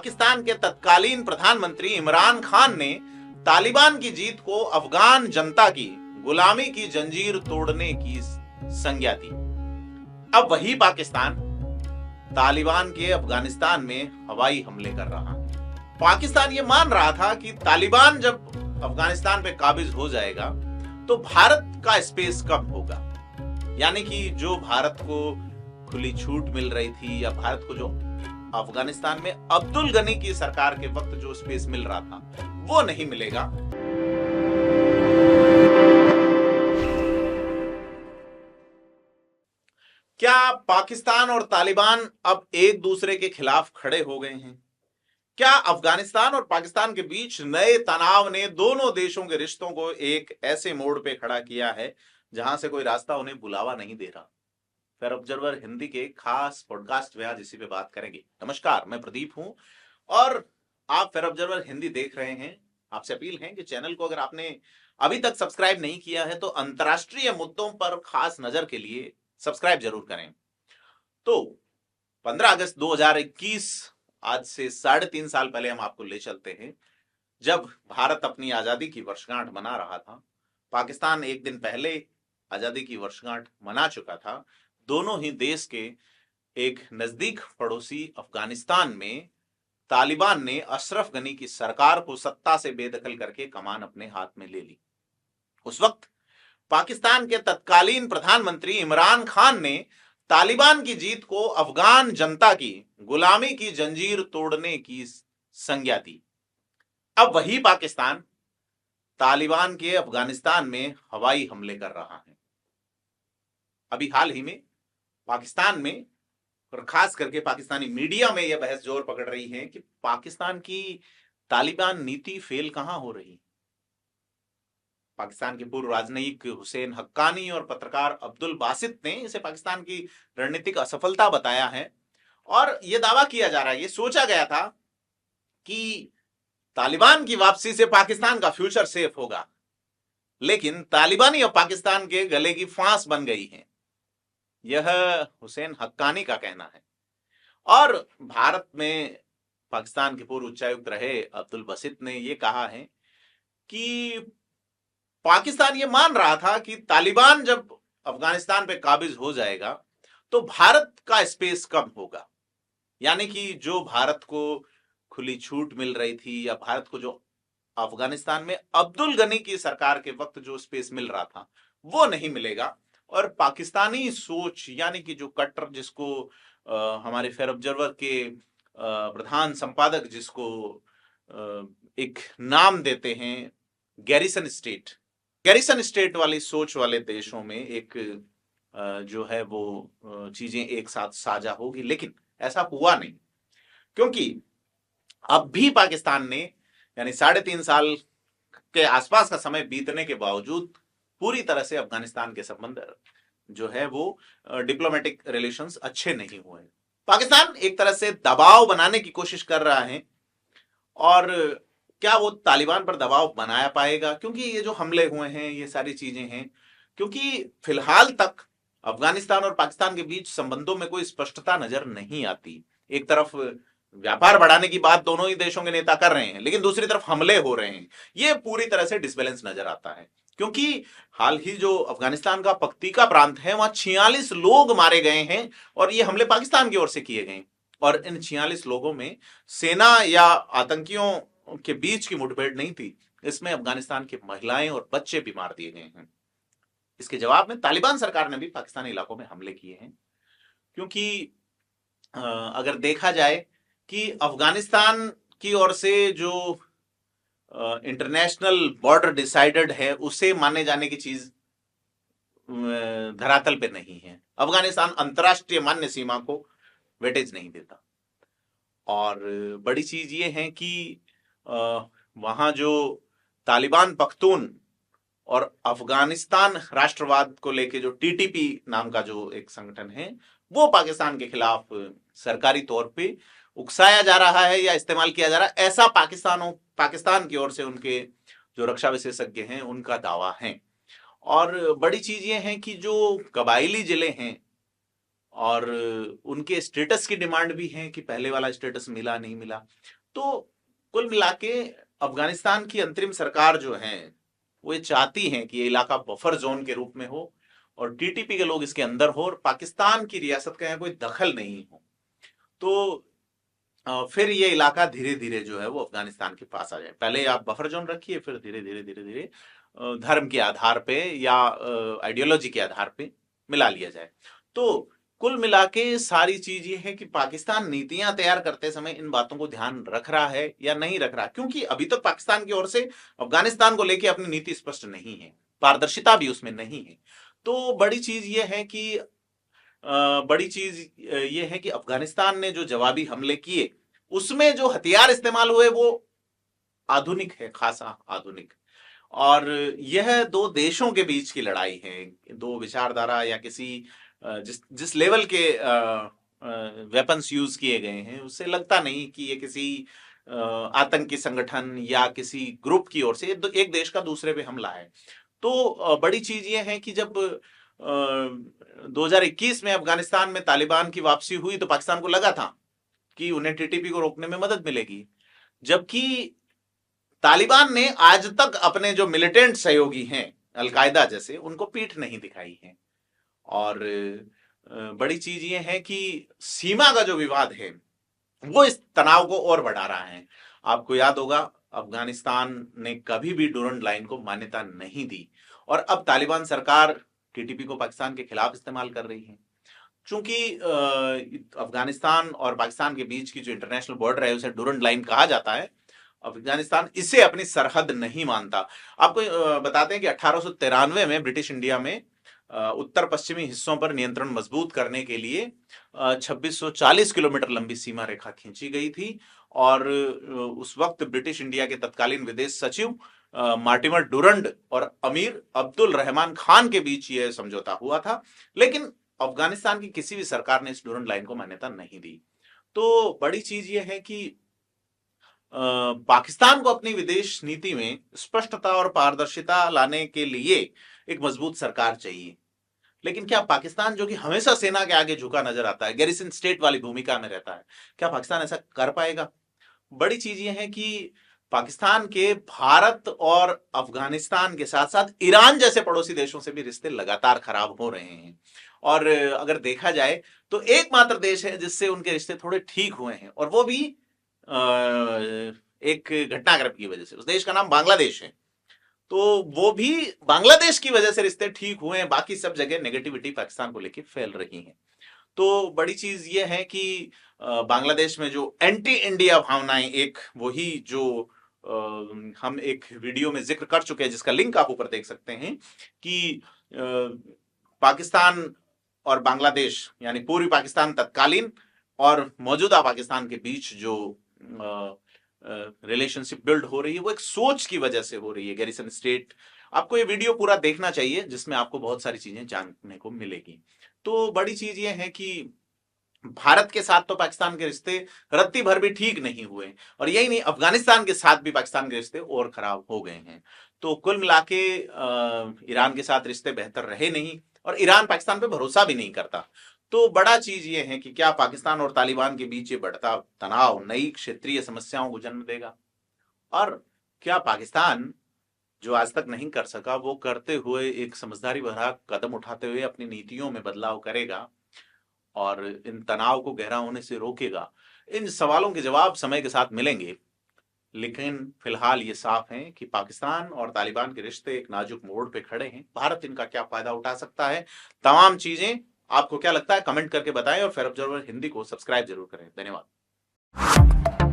पाकिस्तान के तत्कालीन प्रधानमंत्री इमरान खान ने तालिबान की जीत को अफगान जनता की गुलामी की जंजीर तोड़ने की संज्ञा दी। अब वही पाकिस्तान तालिबान के अफगानिस्तान में हवाई हमले कर रहा है। पाकिस्तान ये मान रहा था कि तालिबान जब अफगानिस्तान पे काबिज हो जाएगा तो भारत का स्पेस कम होगा, यानी कि जो भारत को खुली छूट मिल रही थी या भारत को जो अफगानिस्तान में अब्दुल गनी की सरकार के वक्त जो स्पेस मिल रहा था वो नहीं मिलेगा। क्या पाकिस्तान और तालिबान अब एक दूसरे के खिलाफ खड़े हो गए हैं? क्या अफगानिस्तान और पाकिस्तान के बीच नए तनाव ने दोनों देशों के रिश्तों को एक ऐसे मोड़ पे खड़ा किया है जहां से कोई रास्ता उन्हें बुलावा नहीं दे रहा? फेयर ऑब्जर्वर हिंदी के खास पॉडकास्ट में आज इसी पे बात करेंगे। नमस्कार, मैं प्रदीप हूं और आप फेयर ऑब्जर्वर हिंदी देख रहे हैं। आपसे अपील है कि चैनल को अगर आपने अभी तक सब्सक्राइब नहीं किया है तो अंतर्राष्ट्रीय मुद्दों पर खास नजर के लिए सब्सक्राइब जरूर करें। तो 15 अगस्त 2021, आज से 3.5 साल पहले हम आपको ले चलते हैं, जब भारत अपनी आजादी की वर्षगांठ मना रहा था। पाकिस्तान एक दिन पहले आजादी की वर्षगांठ मना चुका था। दोनों ही देश के एक नजदीक पड़ोसी अफगानिस्तान में तालिबान ने अशरफ गनी की सरकार को सत्ता से बेदखल करके कमान अपने हाथ में ले ली। उस वक्त पाकिस्तान के तत्कालीन प्रधानमंत्री इमरान खान ने तालिबान की जीत को अफगान जनता की गुलामी की जंजीर तोड़ने की संज्ञा दी। अब वही पाकिस्तान तालिबान के अफगानिस्तान में हवाई हमले कर रहा है। अभी हाल ही में पाकिस्तान में और खास करके पाकिस्तानी मीडिया में यह बहस जोर पकड़ रही है कि पाकिस्तान की तालिबान नीति फेल कहां हो रही। पाकिस्तान के पूर्व राजनयिक हुसैन हक्कानी और पत्रकार अब्दुल बासित ने इसे पाकिस्तान की रणनीतिक असफलता बताया है और यह दावा किया जा रहा है, यह सोचा गया था कि तालिबान की वापसी से पाकिस्तान का फ्यूचर सेफ होगा, लेकिन तालिबानी और पाकिस्तान के गले की फांस बन गई है। यह हुसैन हक्कानी का कहना है। और भारत में पाकिस्तान के पूर्व उच्चायुक्त रहे अब्दुल बसित ने यह कहा है कि पाकिस्तान ये मान रहा था कि तालिबान जब अफगानिस्तान पे काबिज हो जाएगा तो भारत का स्पेस कम होगा, यानी कि जो भारत को खुली छूट मिल रही थी या भारत को जो अफगानिस्तान में अब्दुल गनी की सरकार के वक्त जो स्पेस मिल रहा था वो नहीं मिलेगा। और पाकिस्तानी सोच, यानी कि जो कट्टर, जिसको हमारे फेयर ऑब्जर्वर के प्रधान संपादक जिसको एक नाम देते हैं गैरिसन स्टेट वाली सोच वाले देशों में एक जो है वो चीजें एक साथ साझा होगी, लेकिन ऐसा हुआ नहीं, क्योंकि अब भी पाकिस्तान ने यानी 3.5 साल के आसपास का समय बीतने के बावजूद पूरी तरह से अफगानिस्तान के संबंध जो है वो डिप्लोमेटिक रिलेशंस अच्छे नहीं हुए। पाकिस्तान एक तरह से दबाव बनाने की कोशिश कर रहा है, और क्या वो तालिबान पर दबाव बनाया पाएगा? क्योंकि ये जो हमले हुए हैं, ये सारी चीजें हैं, क्योंकि फिलहाल तक अफगानिस्तान और पाकिस्तान के बीच संबंधों में कोई स्पष्टता नजर नहीं आती। एक तरफ व्यापार बढ़ाने की बात दोनों ही देशों के नेता कर रहे हैं, लेकिन दूसरी तरफ हमले हो रहे हैं। ये पूरी तरह से डिसबैलेंस नजर आता है, क्योंकि हाल ही जो अफगानिस्तान का पख्तीका प्रांत है वहां 46 लोग मारे गए हैं और ये हमले पाकिस्तान की ओर से किए गए। और इन 46 लोगों में सेना या आतंकियों के बीच की मुठभेड़ नहीं थी, इसमें अफगानिस्तान की महिलाएं और बच्चे भी मार दिए गए हैं। इसके जवाब में तालिबान सरकार ने भी पाकिस्तानी इलाकों में हमले किए हैं, क्योंकि अगर देखा जाए कि अफगानिस्तान की ओर से जो इंटरनेशनल बॉर्डर डिसाइडेड है उसे माने जाने की चीज धरातल पे नहीं है। अफगानिस्तान अंतरराष्ट्रीय मान्य सीमा को वेटेज नहीं देता। और बड़ी चीज ये है कि वहां जो तालिबान पख्तून और अफगानिस्तान राष्ट्रवाद को लेके जो टीटीपी नाम का जो एक संगठन है वो पाकिस्तान के खिलाफ सरकारी तौर पे उकसाया जा रहा है या इस्तेमाल किया जा रहा है, ऐसा पाकिस्तान की ओर से उनके जो रक्षा विशेषज्ञ हैं उनका दावा है। और बड़ी चीज ये है कि जो कबायली जिले हैं और उनके स्टेटस की डिमांड भी है कि पहले वाला स्टेटस मिला नहीं मिला। तो कुल मिला के अफगानिस्तान की अंतरिम सरकार जो है वो ये चाहती है कि ये इलाका बफर जोन के रूप में हो और टीटीपी के लोग इसके अंदर हो और पाकिस्तान की रियासत का यहाँ कोई दखल नहीं हो। तो फिर ये इलाका धीरे धीरे जो है वो अफगानिस्तान के पास आ जाए। पहले आप बफर जोन रखिए, फिर धीरे धीरे धीरे धीरे धर्म के आधार पे या आइडियोलॉजी के आधार पे मिला लिया जाए। तो कुल मिला के सारी चीज ये है कि पाकिस्तान नीतियां तैयार करते समय इन बातों को ध्यान रख रहा है या नहीं रख रहा, क्योंकि अभी तक पाकिस्तान की ओर से अफगानिस्तान को लेकर अपनी नीति स्पष्ट नहीं है, पारदर्शिता भी उसमें नहीं है। तो बड़ी चीज ये है कि अफगानिस्तान ने जो जवाबी हमले किए उसमें जो हथियार इस्तेमाल हुए वो आधुनिक है, खासा आधुनिक। और यह दो देशों के बीच की लड़ाई है, दो विचारधारा या किसी जिस जिस लेवल के वेपन्स यूज किए गए हैं उससे लगता नहीं कि ये किसी आतंकी संगठन या किसी ग्रुप की ओर से एक देश का दूसरे पे हमला है। तो बड़ी चीज ये है कि जब 2021 में अफगानिस्तान में तालिबान की वापसी हुई तो पाकिस्तान को लगा था कि उन्हें टीटीपी को रोकने में मदद मिलेगी, जबकि तालिबान ने आज तक अपने जो मिलिटेंट सहयोगी हैं अलकायदा जैसे उनको पीठ नहीं दिखाई है। और बड़ी चीज ये है कि सीमा का जो विवाद है वो इस तनाव को और बढ़ा रहा है। आपको याद होगा अफगानिस्तान ने कभी भी डूरंड लाइन को मान्यता नहीं दी और अब तालिबान सरकार टीटीपी को पाकिस्तान के खिलाफ इस्तेमाल कर रही है। चूंकि अफगानिस्तान और पाकिस्तान के बीच की जो इंटरनेशनल बॉर्डर है उसे डूरंड लाइन कहा जाता है, अफगानिस्तान इसे अपनी सरहद नहीं मानता। आपको बताते हैं कि 1893 में ब्रिटिश इंडिया में उत्तर पश्चिमी हिस्सों पर नियंत्रण मजबूत करने के लिए 2640 किलोमीटर लंबी सीमा रेखा खींची गई थी और उस वक्त ब्रिटिश इंडिया के तत्कालीन विदेश सचिव मार्टिमर डूरंड और अमीर अब्दुल रहमान खान के बीच यह समझौता हुआ था, लेकिन अफगानिस्तान की किसी भी सरकार ने इस डूरंड लाइन को मान्यता नहीं दी। तो बड़ी चीज यह है कि पाकिस्तान को अपनी विदेश नीति में स्पष्टता और पारदर्शिता लाने के लिए एक मजबूत सरकार चाहिए, लेकिन क्या पाकिस्तान जो कि हमेशा सेना के आगे झुका नजर आता है, गैरिसन स्टेट वाली भूमिका में रहता है, क्या पाकिस्तान ऐसा कर पाएगा? बड़ी चीज यह है कि पाकिस्तान के भारत और अफगानिस्तान के साथ साथ ईरान जैसे पड़ोसी देशों से भी रिश्ते लगातार खराब हो रहे हैं। और अगर देखा जाए तो एकमात्र देश है जिससे उनके रिश्ते थोड़े ठीक हुए हैं और वो भी एक घटनाक्रम की वजह से। उस देश का नाम बांग्लादेश है, तो वो भी बांग्लादेश की वजह से रिश्ते ठीक हुए हैं, बाकी सब जगह नेगेटिविटी पाकिस्तान को लेकर फैल रही है। तो बड़ी चीज ये है कि बांग्लादेश में जो एंटी इंडिया भावनाएं, एक वही जो हम एक वीडियो में जिक्र कर चुके हैं जिसका लिंक आप ऊपर देख सकते हैं कि पाकिस्तान और बांग्लादेश यानी पूर्वी पाकिस्तान तत्कालीन और मौजूदा पाकिस्तान के बीच जो रिलेशनशिप बिल्ड हो रही है वो एक सोच की वजह से हो रही है, गैरिसन स्टेट। आपको ये वीडियो पूरा देखना चाहिए जिसमें आपको बहुत सारी चीजें जानने को मिलेगी। तो बड़ी चीज ये है कि भारत के साथ तो पाकिस्तान के रिश्ते रत्ती भर भी ठीक नहीं हुए और यही नहीं, अफगानिस्तान के साथ भी पाकिस्तान के रिश्ते और खराब हो गए हैं। तो कुल मिला के ईरान के साथ रिश्ते बेहतर रहे नहीं और ईरान पाकिस्तान पे भरोसा भी नहीं करता। तो बड़ा चीज ये है कि क्या पाकिस्तान और तालिबान के बीच ये बढ़ता तनाव नई क्षेत्रीय समस्याओं को जन्म देगा और क्या पाकिस्तान जो आज तक नहीं कर सका वो करते हुए एक समझदारी भरा कदम उठाते हुए अपनी नीतियों में बदलाव करेगा और इन तनाव को गहरा होने से रोकेगा? इन सवालों के जवाब समय के साथ मिलेंगे, लेकिन फिलहाल ये साफ है कि पाकिस्तान और तालिबान के रिश्ते एक नाजुक मोड़ पे खड़े हैं। भारत इनका क्या फायदा उठा सकता है? तमाम चीजें आपको क्या लगता है कमेंट करके बताएं और फेयर ऑब्जर्वर हिंदी को सब्सक्राइब जरूर करें। धन्यवाद।